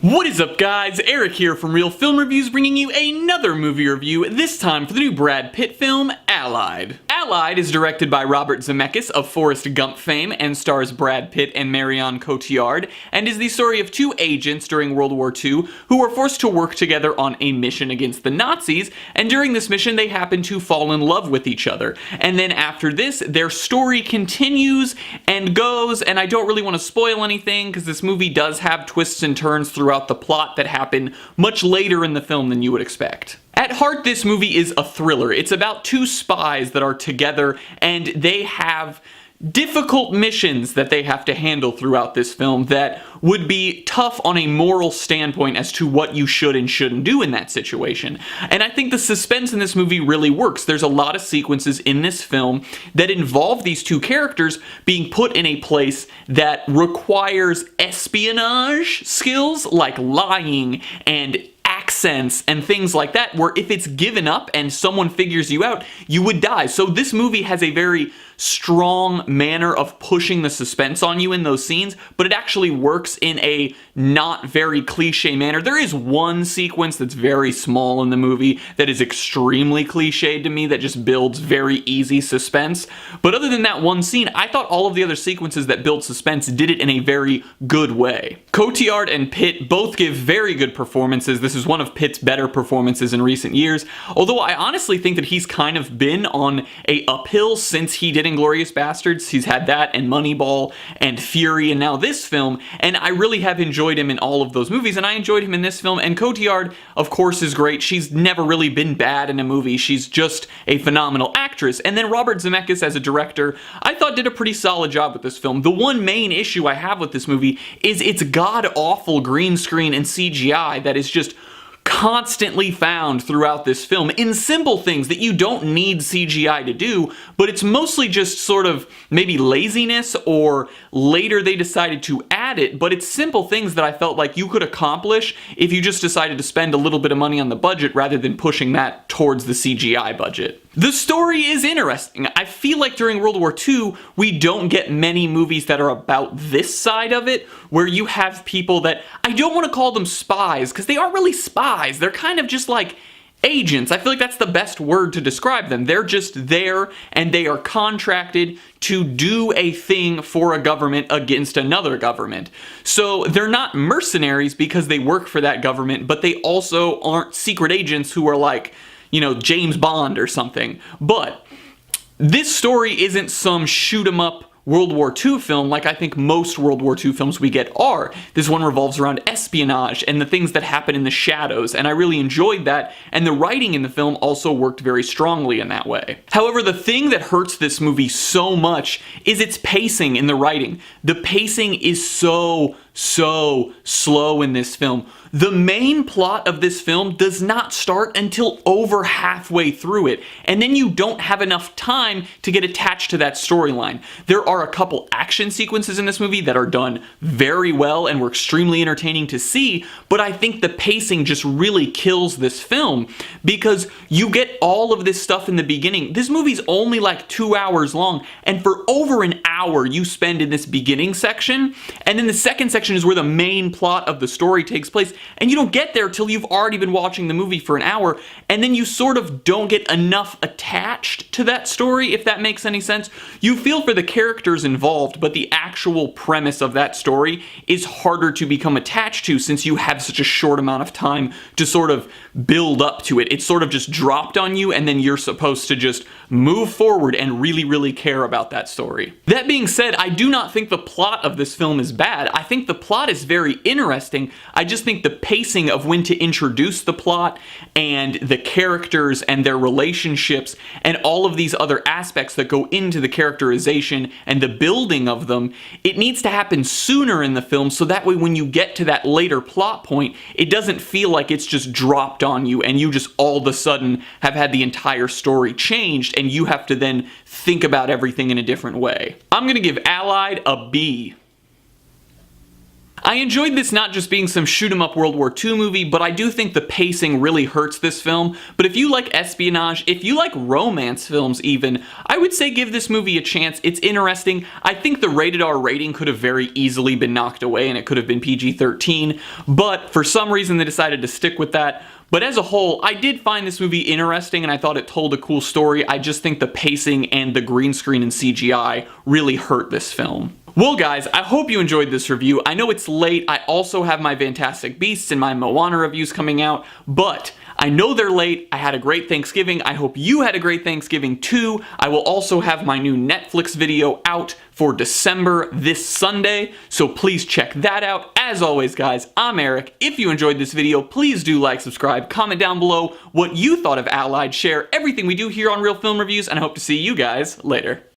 What is up, guys? Eric here from Real Film Reviews, bringing you another movie review, this time for the new Brad Pitt film, Allied. Allied is directed by Robert Zemeckis of Forrest Gump fame and stars Brad Pitt and Marion Cotillard, and is the story of two agents during World War II who were forced to work together on a mission against the Nazis, and during this mission they happen to fall in love with each other. And then after this, their story continues and goes, and I don't really want to spoil anything because this movie does have twists and turns throughout the plot that happen much later in the film than you would expect. At heart, this movie is a thriller. It's about two spies that are together and they have difficult missions that they have to handle throughout this film that would be tough on a moral standpoint as to what you should and shouldn't do in that situation. And I think the suspense in this movie really works. There's a lot of sequences in this film that involve these two characters being put in a place that requires espionage skills like lying and accents and things like that, where if it's given up and someone figures you out, you would die. So this movie has a very strong manner of pushing the suspense on you in those scenes, but it actually works in a not very cliche manner. There is one sequence that's very small in the movie that is extremely cliched to me that just builds very easy suspense. But other than that one scene, I thought all of the other sequences that build suspense did it in a very good way. Cotillard and Pitt both give very good performances. This is one of Pitt's better performances in recent years, although I honestly think that he's kind of been on a uphill since he did Inglourious Basterds. He's had that and Moneyball and Fury and now this film, and I really have enjoyed him in all of those movies, and I enjoyed him in this film. And Cotillard, of course, is great. She's never really been bad in a movie. She's just a phenomenal actress. And then Robert Zemeckis as a director, I thought did a pretty solid job with this film. The one main issue I have with this movie is its god-awful green screen and CGI that is just constantly found throughout this film in simple things that you don't need CGI to do, but it's mostly just sort of maybe laziness or later they decided to add it, but it's simple things that I felt like you could accomplish if you just decided to spend a little bit of money on the budget rather than pushing that towards the CGI budget. The story is interesting. I feel like during World War II, we don't get many movies that are about this side of it, where you have people that, I don't want to call them spies, because they aren't really spies. They're kind of just like agents. I feel like that's the best word to describe them. They're just there, and they are contracted to do a thing for a government against another government. So they're not mercenaries because they work for that government, but they also aren't secret agents who are like, you know, James Bond or something. But this story isn't some shoot-'em-up World War II film like I think most World War II films we get are. This one revolves around espionage and the things that happen in the shadows, and I really enjoyed that, and the writing in the film also worked very strongly in that way. However, the thing that hurts this movie so much is its pacing in the writing. The pacing is so slow in this film. The main plot of this film does not start until over halfway through it, and then you don't have enough time to get attached to that storyline. There are a couple action sequences in this movie that are done very well and were extremely entertaining to see, but I think the pacing just really kills this film because you get all of this stuff in the beginning. This movie's only like 2 hours long, and for over an hour you spend in this beginning section, and then the second section is where the main plot of the story takes place, and you don't get there till you've already been watching the movie for an hour, and then you sort of don't get enough attached to that story, if that makes any sense. You feel for the characters involved, but the actual premise of that story is harder to become attached to since you have such a short amount of time to sort of build up to it. It's sort of just dropped on you, and then you're supposed to just move forward and really care about that story. That being said, I do not think the plot of this film is bad. I think the plot is very interesting. I just think the pacing of when to introduce the plot and the characters and their relationships and all of these other aspects that go into the characterization and the building of them, it needs to happen sooner in the film so that way when you get to that later plot point, it doesn't feel like it's just dropped on you and you just all of a sudden have had the entire story changed and you have to then think about everything in a different way. I'm gonna give Allied a B. I enjoyed this not just being some shoot-'em-up World War II movie, but I do think the pacing really hurts this film. But if you like espionage, if you like romance films even, I would say give this movie a chance. It's interesting. I think the rated R rating could have very easily been knocked away and it could have been PG-13, but for some reason they decided to stick with that. But as a whole, I did find this movie interesting and I thought it told a cool story. I just think the pacing and the green screen and CGI really hurt this film. Well guys, I hope you enjoyed this review. I know it's late. I also have my Fantastic Beasts and my Moana reviews coming out, but I know they're late. I had a great Thanksgiving. I hope you had a great Thanksgiving too. I will also have my new Netflix video out for December this Sunday, so please check that out. As always guys, I'm Eric. If you enjoyed this video, please do like, subscribe, comment down below what you thought of Allied, share everything we do here on Real Film Reviews, and I hope to see you guys later.